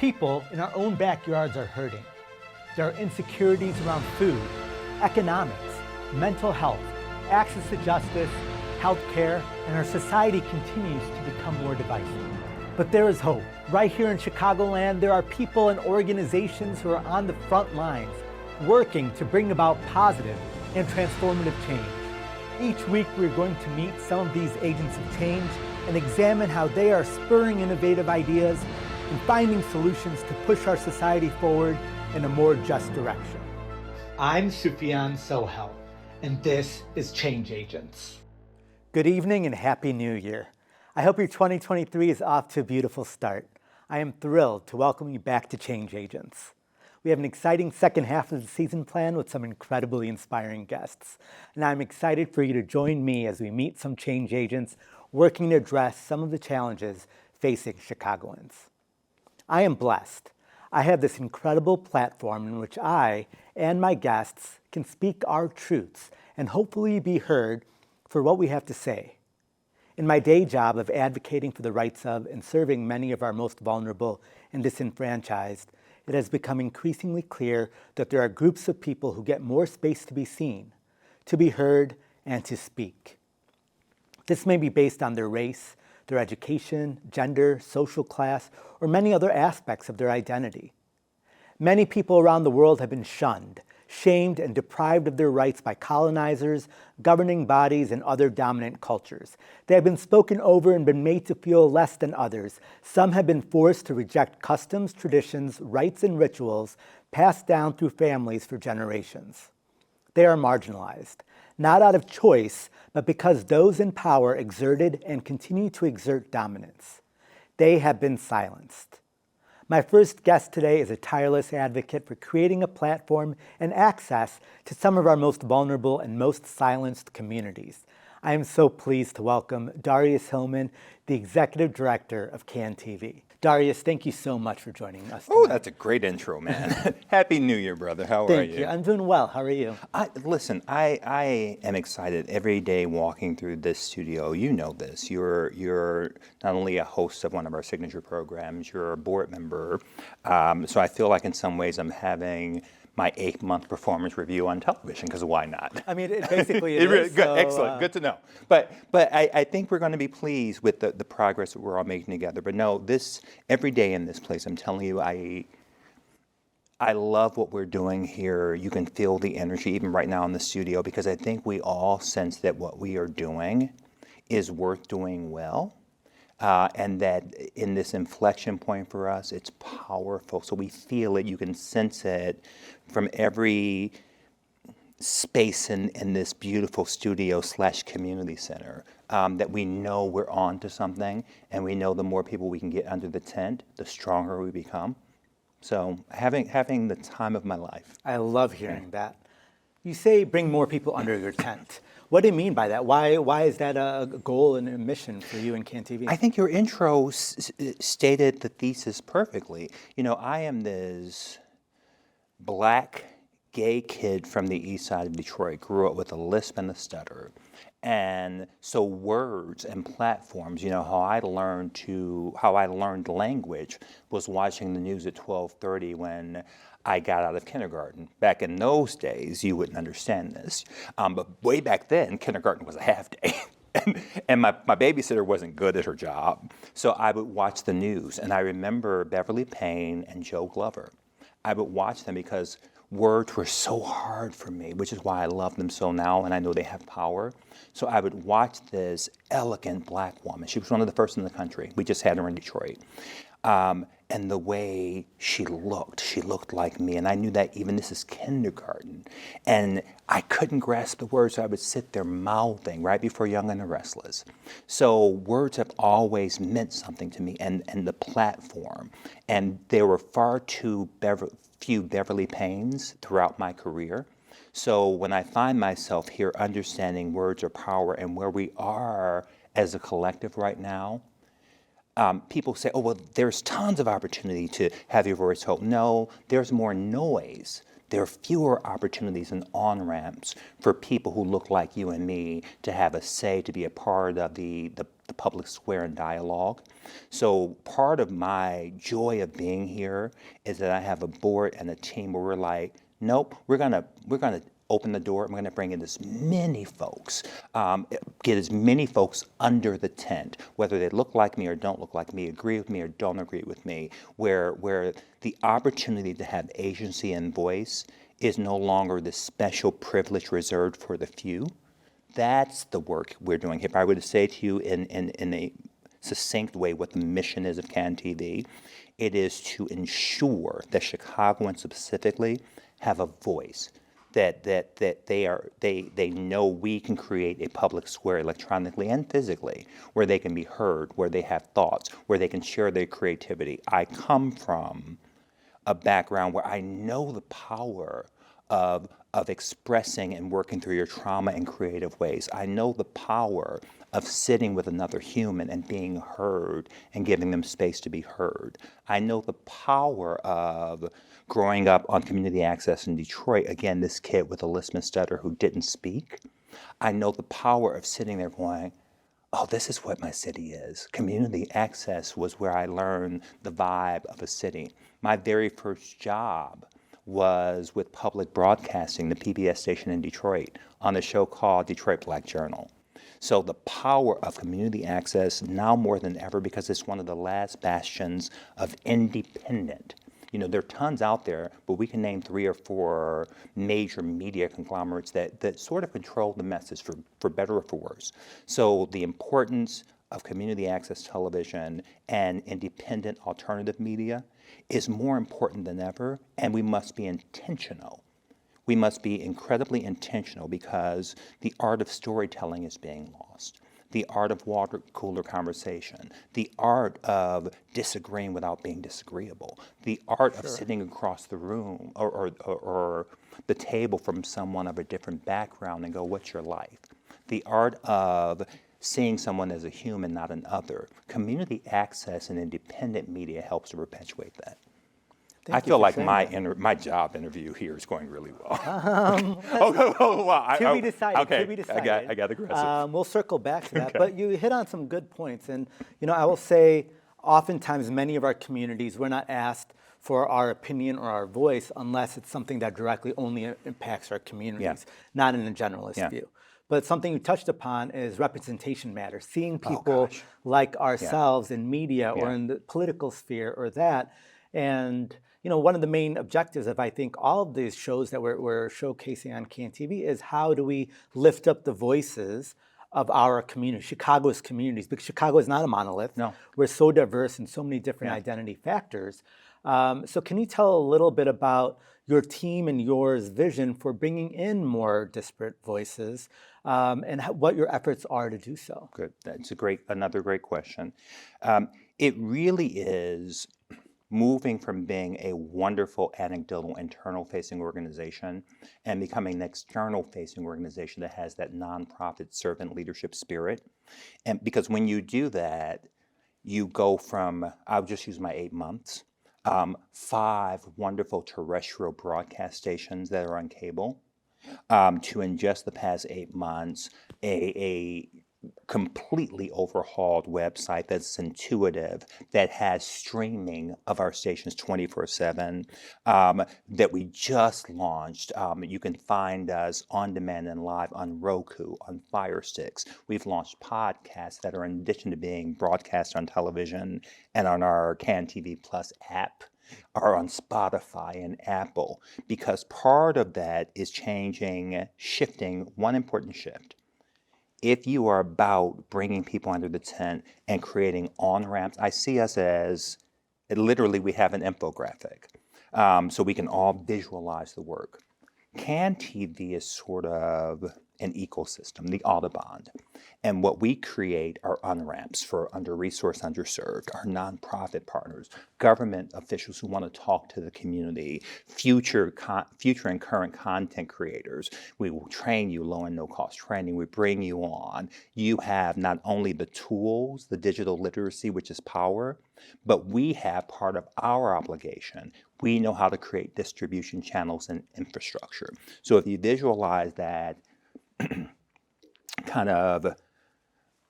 People in our own backyards are hurting. There are insecurities around food, economics, mental health, access to justice, healthcare, and our society continues to become more divisive. But there is hope. Right here in Chicagoland, there are people and organizations who are on the front lines, working to bring about positive and transformative change. Each week, we're going to meet some of these agents of change and examine how they are spurring innovative ideas and finding solutions to push our society forward in a more just direction. I'm Sufyan Sohel, and this is Change Agents. Good evening and Happy New Year. I hope your 2023 is off to a beautiful start. I am thrilled to welcome you back to Change Agents. We have an exciting second half of the season planned with some incredibly inspiring guests, and I'm excited for you to join me as we meet some change agents working to address some of the challenges facing Chicagoans. I am blessed. I have this incredible platform in which I and my guests can speak our truths and hopefully be heard for what we have to say. In my day job of advocating for the rights of and serving many of our most vulnerable and disenfranchised, it has become increasingly clear that there are groups of people who get more space to be seen, to be heard, and to speak. This may be based on their race, their education, gender, social class, or many other aspects of their identity. Many people around the world have been shunned, shamed, and deprived of their rights by colonizers, governing bodies, and other dominant cultures. They have been spoken over and been made to feel less than others. Some have been forced to reject customs, traditions, rites, and rituals passed down through families for generations. They are marginalized, not out of choice, but because those in power exerted and continue to exert dominance. They have been silenced. My first guest today is a tireless advocate for creating a platform and access to some of our most vulnerable and most silenced communities. I am so pleased to welcome Darrious Hillmon, the Executive Director of CAN TV. Darrious, thank you so much for joining us tonight. Oh, that's a great intro, man. Happy New Year, brother. How are you? Thank you. I'm doing well. How are you? Listen, I am excited every day walking through this studio. You know this. You're not only a host of one of our signature programs, you're a board member. So I feel like in some ways I'm having my 8-month performance review on television, because why not? I mean, it basically it is. Good, so, excellent, good to know. But I think we're going to be pleased with the progress that we're all making together. But no, every day in this place, I'm telling you, I love what we're doing here. You can feel the energy even right now in the studio, because I think we all sense that what we are doing is worth doing well. And that in this inflection point for us, it's powerful. So we feel it, you can sense it from every space in this beautiful studio/community center, that we know we're on to something, and we know the more people we can get under the tent, the stronger we become. So having the time of my life. I love hearing that. You say bring more people under your tent. What do you mean by that? Why is that a goal and a mission for you and CAN TV? I think your intro stated the thesis perfectly. You know, I am this black gay kid from the east side of Detroit, grew up with a lisp and a stutter. And so words and platforms, you know, how I learned language was watching the news at 12:30 when I got out of kindergarten. Back in those days, you wouldn't understand this. But way back then, kindergarten was a half day. And my babysitter wasn't good at her job. So I would watch the news. And I remember Beverly Payne and Joe Glover. I would watch them because words were so hard for me, which is why I love them so now, and I know they have power. So I would watch this elegant black woman. She was one of the first in the country. We just had her in Detroit. And the way she looked like me. And I knew that even this is kindergarten. And I couldn't grasp the words, so I would sit there mouthing right before Young and the Restless. So words have always meant something to me, and the platform. And there were far too few Beverly Paynes throughout my career. So when I find myself here understanding words are power and where we are as a collective right now, people say, oh, well, there's tons of opportunity to have your voice heard. No, there's more noise. There are fewer opportunities and on-ramps for people who look like you and me to have a say, to be a part of the the public square and dialogue. So part of my joy of being here is that I have a board and a team where we're like, nope, we're gonna open the door and we're gonna bring in as many folks, get as many folks under the tent, whether they look like me or don't look like me, agree with me or don't agree with me, where the opportunity to have agency and voice is no longer the special privilege reserved for the few. That's the work we're doing. If I were to say to you in a succinct way what the mission is of CAN TV, it is to ensure that Chicagoans specifically have a voice, that they know we can create a public square electronically and physically where they can be heard, where they have thoughts, where they can share their creativity. I come from a background where I know the power of expressing and working through your trauma in creative ways. I know the power of sitting with another human and being heard and giving them space to be heard. I know the power of growing up on community access in Detroit, again, this kid with a lisp and stutter who didn't speak. I know the power of sitting there going, oh, this is what my city is. Community access was where I learned the vibe of a city. My very first job was with public broadcasting, the PBS station in Detroit, on a show called Detroit Black Journal. So the power of community access now more than ever, because it's one of the last bastions of independent. You know, there are tons out there, but we can name 3 or 4 major media conglomerates that sort of control the message for better or for worse. So the importance of community access television and independent alternative media is more important than ever, and we must be intentional. We must be incredibly intentional because the art of storytelling is being lost. The art of water cooler conversation, the art of disagreeing without being disagreeable, the art of sitting across the room or the table from someone of a different background and go, what's your life? The art of seeing someone as a human, not an other. Community access and independent media helps to perpetuate that. I feel like my job interview here is going really well. To be decided. Okay, To be decided. I got aggressive. We'll circle back to that, Okay. but you hit on some good points. And I will say, oftentimes, many of our communities, we're not asked for our opinion or our voice unless it's something that directly only impacts our communities, not in a generalist view. But something you touched upon is representation matters. Seeing people like ourselves in media or in the political sphere or that, and one of the main objectives of, I think, all of these shows that we're showcasing on CAN TV is how do we lift up the voices of our community, Chicago's communities, because Chicago is not a monolith. No. We're so diverse in so many different identity factors. So can you tell a little bit about your team and yours vision for bringing in more disparate voices and what your efforts are to do so? Good. That's another great question. It really is moving from being a wonderful anecdotal internal-facing organization and becoming an external-facing organization that has that nonprofit servant leadership spirit. And because when you do that, you go from, I'll just use my 8 months, 5 wonderful terrestrial broadcast stations that are on cable, to in just the past 8 months, a completely overhauled website that's intuitive, that has streaming of our stations 24/7, that we just launched. You can find us on demand and live on Roku, on Fire Sticks. We've launched podcasts that are, in addition to being broadcast on television and on our CAN TV Plus app, are on Spotify and Apple, because part of that is shifting one important shift. If you are about bringing people under the tent and creating on-ramps, I see us as, literally we have an infographic, so we can all visualize the work. CAN TV is sort of an ecosystem, the Audubon. And what we create are on-ramps for under-resourced, underserved, our nonprofit partners, government officials who want to talk to the community, future and current content creators. We will train you, low and no-cost training. We bring you on. You have not only the tools, the digital literacy, which is power, but we have part of our obligation. We know how to create distribution channels and infrastructure. So if you visualize that kind of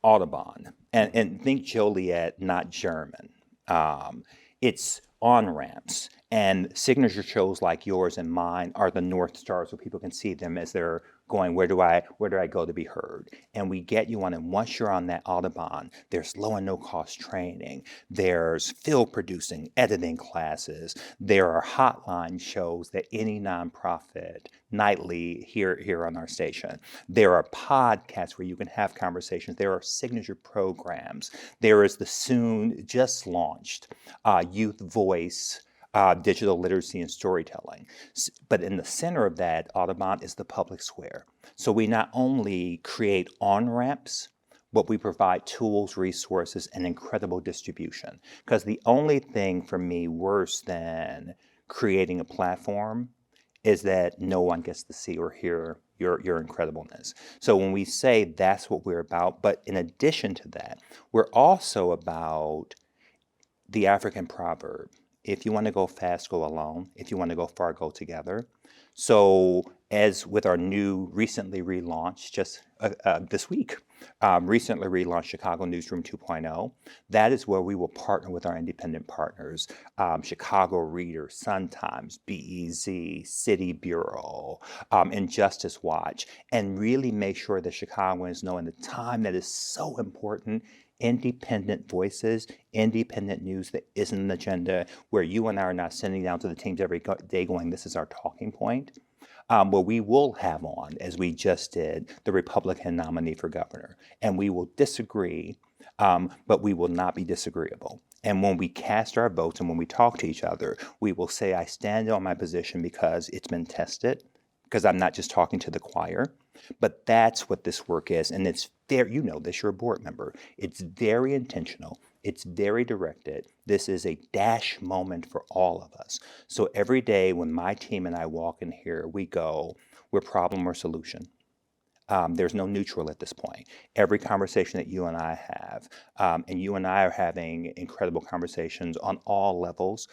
Audubon, and think Joliet, not German. It's on-ramps, and signature shows like yours and mine are the North Stars, so people can see them as they're going, where do I go to be heard? And we get you on, and once you're on that Audubon, there's low and no cost training, there's film producing, editing classes, there are hotline shows that any nonprofit nightly here on our station. There are podcasts where you can have conversations. There are signature programs. There is the soon just launched Youth Voice, digital literacy and storytelling. But in the center of that Audubon is the public square. So we not only create on-ramps, but we provide tools, resources, and incredible distribution. Because the only thing for me worse than creating a platform is that no one gets to see or hear your incredibleness. So when we say that's what we're about, but in addition to that, we're also about the African proverb, if you want to go fast, go alone. If you want to go far, go together. So as with our new, recently relaunched, just this week, recently relaunched Chicago Newsroom 2.0, that is where we will partner with our independent partners, Chicago Reader, Sun-Times, BEZ, City Bureau, Injustice Watch, and really make sure that Chicagoans know in the time that is so important, independent voices, independent news that isn't an agenda, where you and I are not sending down to the teams every day going, this is our talking point. Where we will have on, as we just did, the Republican nominee for governor. And we will disagree, but we will not be disagreeable. And when we cast our votes and when we talk to each other, we will say, I stand on my position because it's been tested, because I'm not just talking to the choir. But that's what this work is. And it's very, you know this, you're a board member. It's very intentional. It's very directed. This is a dash moment for all of us. So every day when my team and I walk in here, we go, we're problem or solution. There's no neutral at this point. Every conversation that you and I have, and you and I are having incredible conversations on all levels,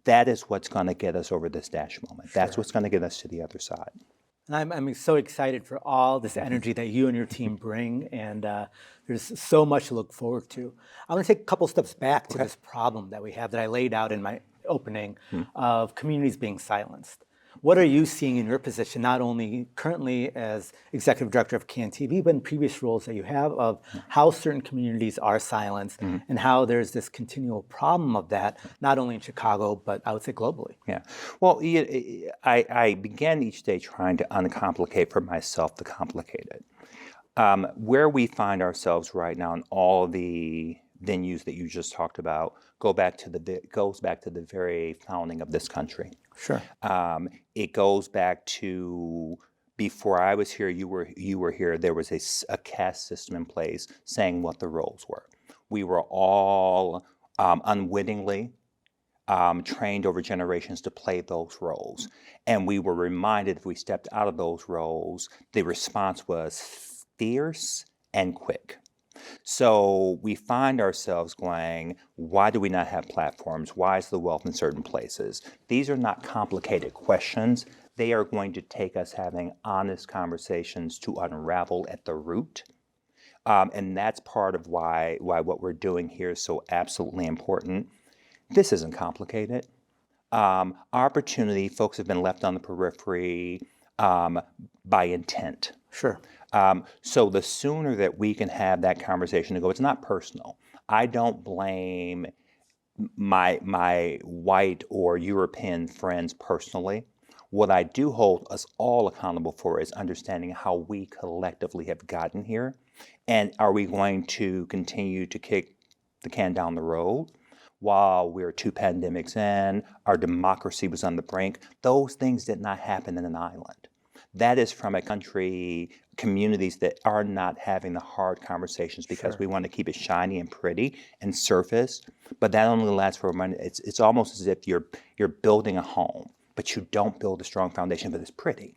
that is what's going to get us over this dash moment. Sure. That's what's going to get us to the other side. And I'm so excited for all this energy that you and your team bring, and there's so much to look forward to. I want to take a couple steps back to this problem that we have that I laid out in my opening of communities being silenced. What are you seeing in your position, not only currently as executive director of CAN-TV, but in previous roles that you have, of how certain communities are silenced and how there's this continual problem of that, not only in Chicago, but I would say globally? Yeah. Well, I began each day trying to uncomplicate for myself the complicated. Where we find ourselves right now in all the venues that you just talked about goes back to the very founding of this country. Sure. It goes back to before I was here, you were here. There was a caste system in place saying what the roles were. We were all unwittingly trained over generations to play those roles, and we were reminded if we stepped out of those roles, the response was fierce and quick. So we find ourselves going, why do we not have platforms? Why is the wealth in certain places? These are not complicated questions. They are going to take us having honest conversations to unravel at the root. And that's part of why what we're doing here is so absolutely important. This isn't complicated. Opportunity, folks have been left on the periphery by intent. Sure. So the sooner that we can have that conversation to go, it's not personal. I don't blame my white or European friends personally. What I do hold us all accountable for is understanding how we collectively have gotten here. And are we going to continue to kick the can down the road while we're 2 pandemics in, our democracy was on the brink? Those things did not happen in an island. That is from a country, communities that are not having the hard conversations because we want to keep it shiny and pretty and surface. But that only lasts for a minute. It's almost as if you're building a home, but you don't build a strong foundation, but it's pretty.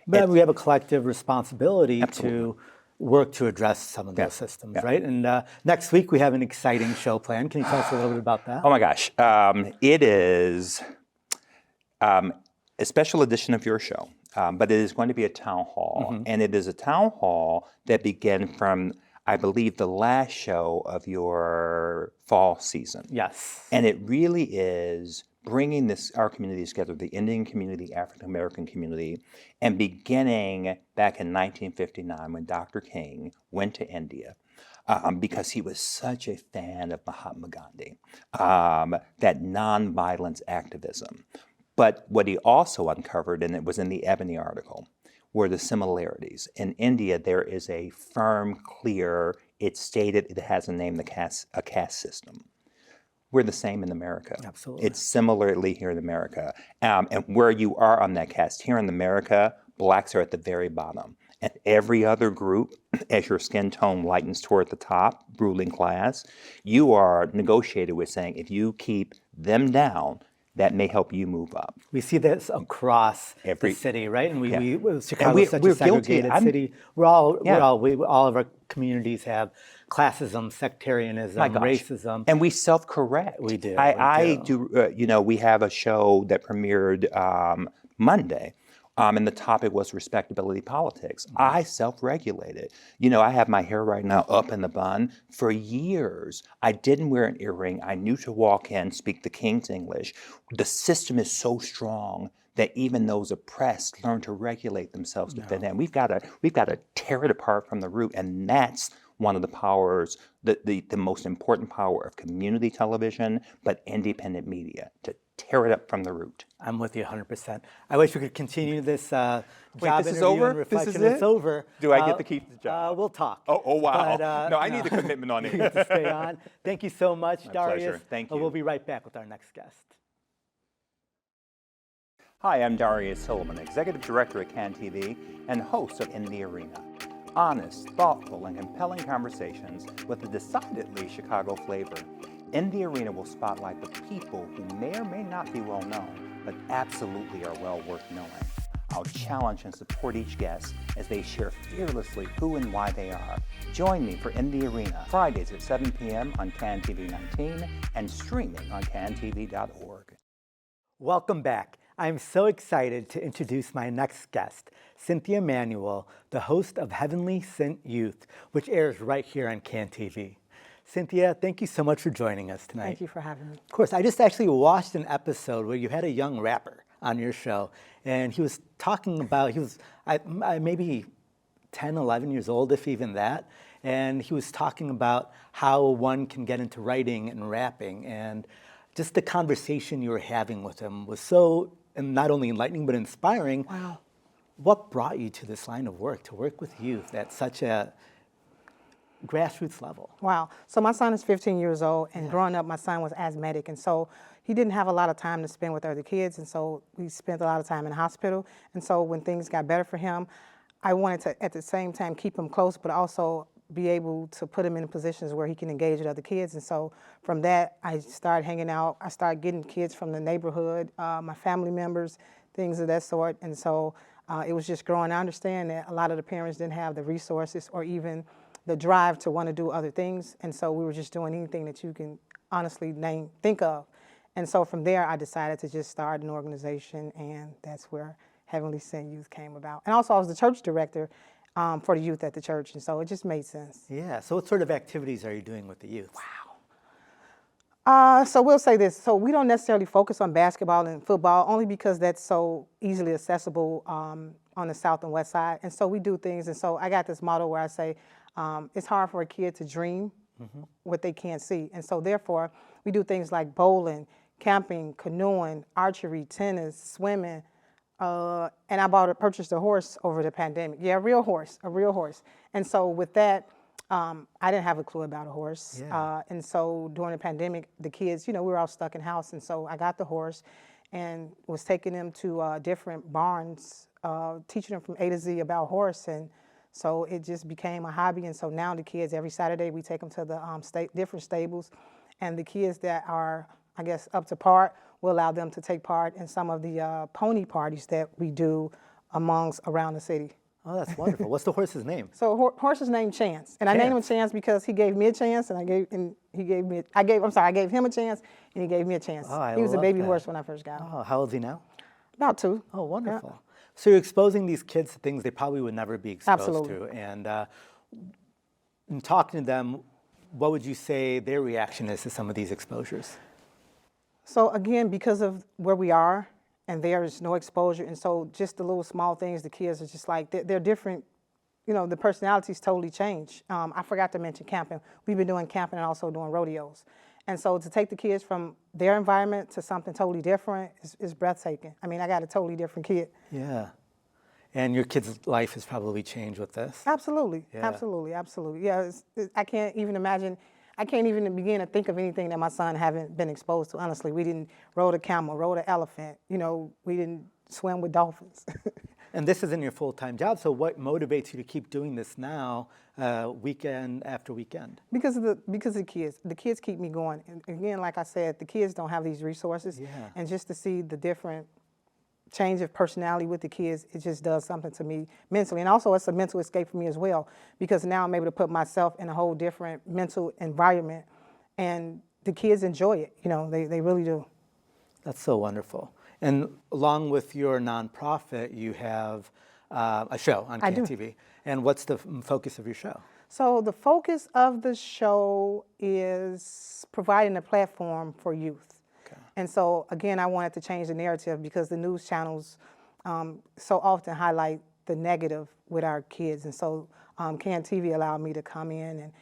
But we have a collective responsibility to work to address some of those systems, right? And next week we have an exciting show planned. Can you tell us a little bit about that? Oh my gosh. It is a special edition of your show. But it is going to be a town hall, and it is a town hall that began from I believe, the last show of your fall season. Yes. And it really is bringing our communities together, the Indian community, African American community, and beginning back in 1959 when Dr. King went to India. Because he was such a fan of Mahatma Gandhi, that nonviolence activism. But what he also uncovered, and it was in the Ebony article, were the similarities. In India, there is a firm, clear, it's stated it has a name, a caste system. We're the same in America. Absolutely. It's similarly here in America. And where you are on that caste, here in America, blacks are at the very bottom. And every other group, as your skin tone lightens toward the top, ruling class, you are negotiated with saying, if you keep them down, that may help you move up. We see this across the city, right? And Chicago is such we're a segregated guilty. city. All of our communities have classism, sectarianism, racism. And we self-correct. We do. I do. We have a show that premiered Monday. And the topic was respectability politics. I self-regulated. I have my hair right now up in the bun. For years, I didn't wear an earring. I knew to walk in, speak the King's English. The system is so strong that even those oppressed learn to regulate themselves to fit in. We've got to tear it apart from the root, and that's one of the powers, the most important power of community television, but independent media, to tear it up from the root. I'm with you 100%. I wish we could continue this job this is interview over? and reflection. This is it? It's over. Do I get to keep the job? We'll talk. Oh wow. But, no, I need a commitment on you it. get to stay on. Thank you so much, My Darrious. pleasure. Thank you. We'll be right back with our next guest. Hi, I'm Darrious Hillmon, Executive Director at CAN TV and host of In the Arena. Honest, thoughtful, and compelling conversations with a decidedly Chicago flavor. In the Arena will spotlight the people who may or may not be well known, but absolutely are well worth knowing. I'll challenge and support each guest as they share fearlessly who and why they are. Join me for In the Arena, Fridays at 7 p.m. on CAN TV 19 and streaming on cantv.org. Welcome back. I'm so excited to introduce my next guest, Cynthia Manuel, the host of Heavenly Cynt Youth, which airs right here on CAN TV. Cynthia, thank you so much for joining us tonight. Thank you for having me. Of course, I just actually watched an episode where you had a young rapper on your show, and he was talking about, he was maybe 10, 11 years old, if even that, and he was talking about how one can get into writing and rapping, and just the conversation you were having with him was so, and not only enlightening, but inspiring. Wow. What brought you to this line of work, to work with youth at such a grassroots level? Wow. So my son is 15 years old, and growing up, my son was asthmatic, and so he didn't have a lot of time to spend with other kids, and so we spent a lot of time in the hospital. And so when things got better for him, I wanted to, at the same time, keep him close, but also be able to put him in positions where he can engage with other kids. And so from that, I started hanging out. I started getting kids from the neighborhood, my family members, things of that sort. And so it was just growing. I understand that a lot of the parents didn't have the resources or even the drive to want to do other things. And so we were just doing anything that you can honestly think of. And so from there, I decided to just start an organization, and that's where Heavenly Cynt Youth came about. And also I was the church director for the youth at the church, and so it just made sense. Yeah, so what sort of activities are you doing with the youth? Wow. So we'll say this. So we don't necessarily focus on basketball and football, only because that's so easily accessible on the south and west side. And so we do things, and so I got this motto where I say, it's hard for a kid to dream what they can't see. And so therefore, we do things like bowling, camping, canoeing, archery, tennis, swimming, and I purchased a horse over the pandemic. Yeah, a real horse. And so with that, I didn't have a clue about a horse. Yeah. And so during the pandemic, the kids, we were all stuck in house. And so I got the horse and was taking them to different barns, teaching them from A to Z about horse. And so it just became a hobby. And so now the kids, every Saturday, we take them to the different stables. And the kids that are, I guess, up to par, we'll allow them to take part in some of the pony parties that we do around the city. Oh, that's wonderful. What's the horse's name? So horse's name Chance, and I named him Chance because he gave me a chance, and I gave him a chance, and he gave me a chance. Oh, he was a baby that. horse when I first got him. Oh, how old is he now? About 2. Oh, wonderful. Yeah. So you're exposing these kids to things they probably would never be exposed Absolutely. to. And in talking to them, what would you say their reaction is to some of these exposures? So again, because of where we are and there's no exposure, and so just the little small things, the kids are just like, they're different. You know, the personalities totally change. I forgot to mention camping. We've been doing camping and also doing rodeos. And so to take the kids from their environment to something totally different is breathtaking. I mean, I got a totally different kid. Yeah. And your kid's life has probably changed with this. Absolutely, Yeah. absolutely, absolutely. Yeah, I can't even imagine, I can't even begin to think of anything that my son haven't been exposed to, honestly. We didn't rode a camel, rode an elephant, you know, we didn't swim with dolphins. And this isn't your full-time job, so what motivates you to keep doing this now, weekend after weekend? Because of the kids. The kids keep me going. And again, like I said, the kids don't have these resources. Yeah. And just to see the different change of personality with the kids, it just does something to me mentally. And also it's a mental escape for me as well, because now I'm able to put myself in a whole different mental environment, and the kids enjoy it. You know, they really do. That's so wonderful. And along with your nonprofit, you have a show on CAN-TV. And what's the focus of your show? So the focus of the show is providing a platform for youth. Okay. And so, again, I wanted to change the narrative because the news channels so often highlight the negative with our kids. And so CAN-TV allowed me to come in and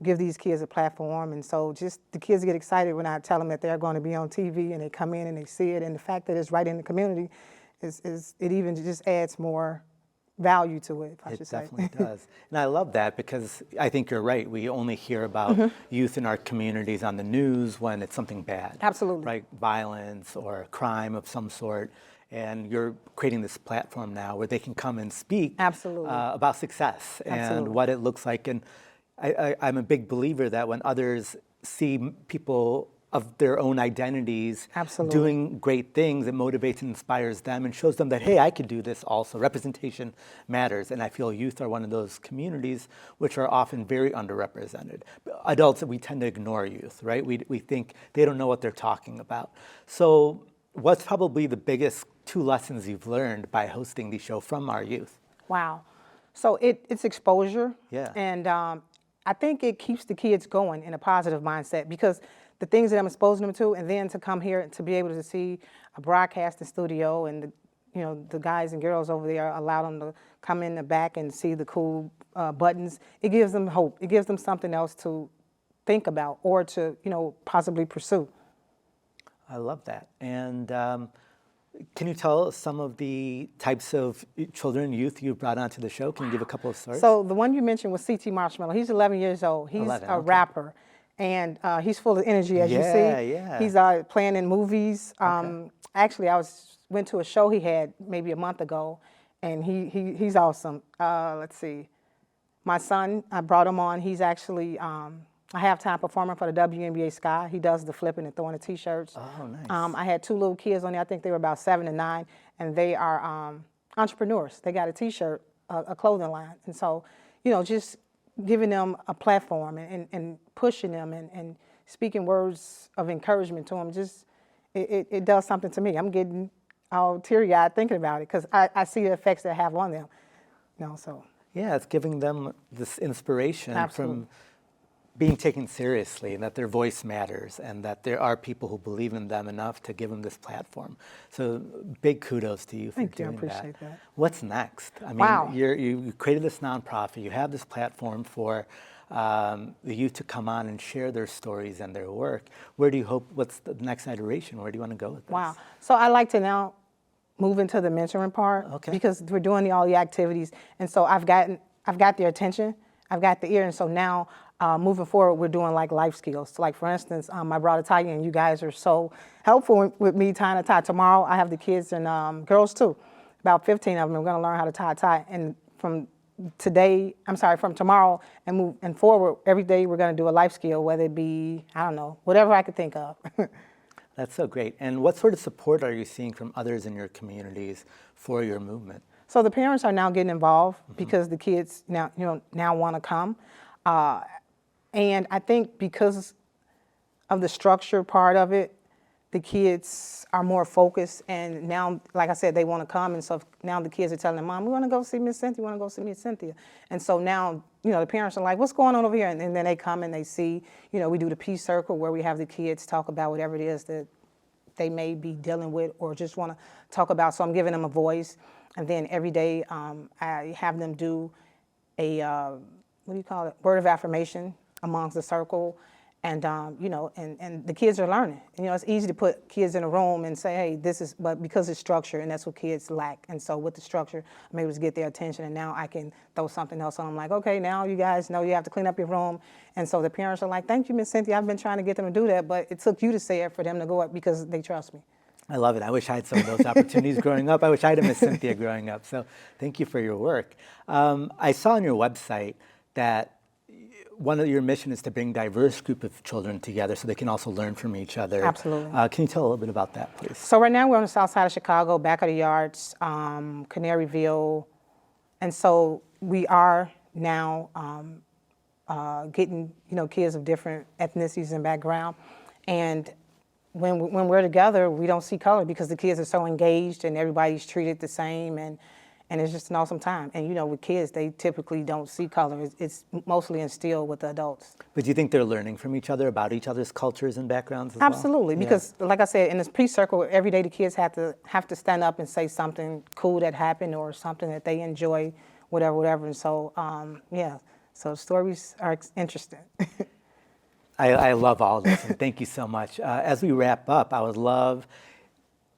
give these kids a platform. And so just the kids get excited when I tell them that they're going to be on TV, and they come in and they see it. And the fact that it's right in the community, it even just adds more value to it, if I should say. It definitely does. And I love that, because I think you're right. We only hear about youth in our communities on the news when it's something bad. Absolutely. Right? Violence or crime of some sort. And you're creating this platform now where they can come and speak Absolutely. About success Absolutely. and what it looks like. And I'm a big believer that when others see people of their own identities Absolutely. doing great things, it motivates and inspires them and shows them that, hey, I could do this also. Representation matters. And I feel youth are one of those communities which are often very underrepresented. Adults, we tend to ignore youth, right? We think they don't know what they're talking about. So what's probably the biggest 2 lessons you've learned by hosting the show from our youth? Wow. So it's exposure. Yeah. And I think it keeps the kids going in a positive mindset, because the things that I'm exposing them to, and then to come here and to be able to see a broadcasting studio, and the guys and girls over there allow them to come in the back and see the cool buttons. It gives them hope. It gives them something else to think about or to possibly pursue. I love that. And can you tell us some of the types of children, youth you brought onto the show? Can you give a couple of stories? So the one you mentioned was CT Marshmallow. He's 11 years old. He's 11, a okay. rapper, and he's full of energy, as you see. Yeah. He's playing in movies. Actually, I went to a show he had maybe a month ago, and he's awesome. Let's see. My son, I brought him on. He's actually a halftime performer for the WNBA Sky. He does the flipping and throwing the T-shirts. Oh, nice. I had 2 little kids on there. I think they were about 7 and 9, and they are entrepreneurs. They got a T-shirt, a clothing line, and so just giving them a platform and pushing them and speaking words of encouragement to them. Just it does something to me. I'm getting all teary-eyed thinking about it, because I see the effects that I have on them. So Yeah, it's giving them this inspiration Absolutely. from being taken seriously, and that their voice matters, and that there are people who believe in them enough to give them this platform. So big kudos to you for Thank you, I doing appreciate that. What's next? I mean, Wow. you created this nonprofit, you have this platform for the youth to come on and share their stories and their work. Where do you hope, what's the next iteration? Where do you want to go with this? Wow. So I like to now move into the mentoring part, Okay. because we're doing all the activities, and so I've got their attention, I've got the ear, and so now moving forward, we're doing like life skills. So like for instance, I brought a tie, and you guys are so helpful with me tying a tie. Tomorrow I have the kids and girls too, about 15 of them. We're going to learn how to tie a tie, and from tomorrow and forward, every day we're going to do a life skill, whether it be, I don't know, whatever I could think of. That's so great. And what sort of support are you seeing from others in your communities for your movement? So the parents are now getting involved because the kids now want to come. And I think because of the structure part of it, the kids are more focused, and now, like I said, they want to come, and so now the kids are telling them, Mom, we want to go see Miss Cynthia, we want to go see Miss Cynthia. And so now, the parents are like, what's going on over here? And then they come and they see, we do the peace circle where we have the kids talk about whatever it is that they may be dealing with or just want to talk about. So I'm giving them a voice. And then every day I have them do a, word of affirmation amongst the circle. And, and the kids are learning. It's easy to put kids in a room and say, hey, but because it's structure, and that's what kids lack. And so with the structure, I'm able to get their attention, and now I can throw something else on. I'm like, okay, now you guys know you have to clean up your room. And so the parents are like, thank you, Miss Cynthia. I've been trying to get them to do that, but it took you to say it for them to go up because they trust me. I love it. I wish I had some of those opportunities growing up. I wish I had a Miss Cynthia growing up. So thank you for your work. I saw on your website that one of your mission is to bring diverse group of children together so they can also learn from each other. Absolutely. Can you tell a little bit about that, please? So right now we're on the south side of Chicago, back of the yards, Canaryville. And so we are now getting, kids of different ethnicities and background. And when we're together, we don't see color because the kids are so engaged and everybody's treated the same. And it's just an awesome time. And with kids, they typically don't see color. It's mostly instilled with the adults. But do you think they're learning from each other about each other's cultures and backgrounds as Absolutely, well? because like I said, in this peace circle, every day the kids have to stand up and say something cool that happened or something that they enjoy, whatever. And so, so stories are interesting. I love all this, and thank you so much. As we wrap up, I would love,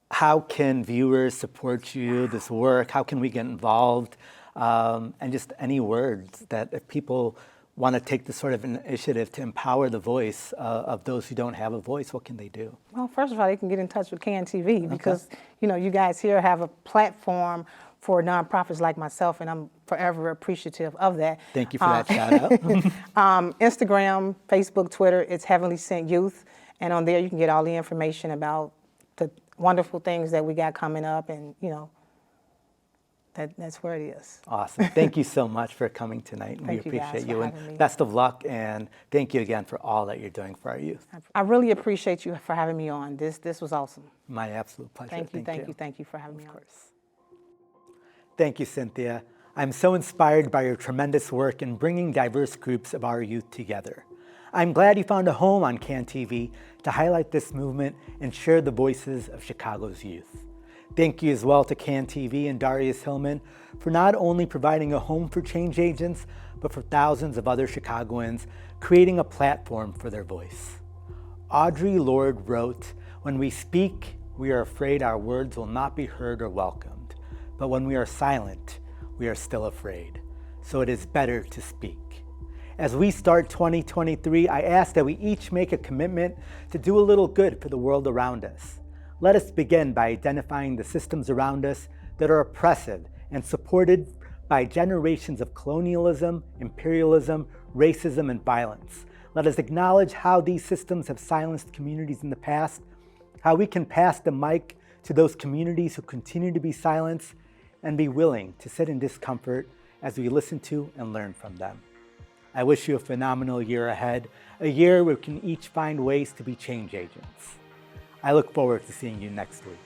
how can viewers support you, this work? How can we get involved? And just any words that if people want to take this sort of initiative to empower the voice of those who don't have a voice, what can they do? Well, first of all, they can get in touch with CAN-TV because, you guys here have a platform for nonprofits like myself, and I'm forever appreciative of that. Thank you for that shout out. Instagram, Facebook, Twitter, it's Heavenly Cynt Youth. And on there you can get all the information about the wonderful things that we got coming up, and that's where it is. Awesome. Thank you so much for coming tonight. We appreciate you, and best of luck, and thank you again for all that you're doing for our youth. I really appreciate you for having me on. This was awesome. My absolute pleasure. Thank you for having me on. Of course. Thank you, Cynthia. I'm so inspired by your tremendous work in bringing diverse groups of our youth together. I'm glad you found a home on CAN-TV to highlight this movement and share the voices of Chicago's youth. Thank you as well to CAN-TV and Darrious Hillmon for not only providing a home for change agents, but for thousands of other Chicagoans creating a platform for their voice. Audre Lorde wrote, "When we speak, we are afraid our words will not be heard or welcomed. But when we are silent, we are still afraid. So it is better to speak." As we start 2023, I ask that we each make a commitment to do a little good for the world around us. Let us begin by identifying the systems around us that are oppressive and supported by generations of colonialism, imperialism, racism, and violence. Let us acknowledge how these systems have silenced communities in the past, how we can pass the mic to those communities who continue to be silenced, and be willing to sit in discomfort as we listen to and learn from them. I wish you a phenomenal year ahead, a year where we can each find ways to be change agents. I look forward to seeing you next week.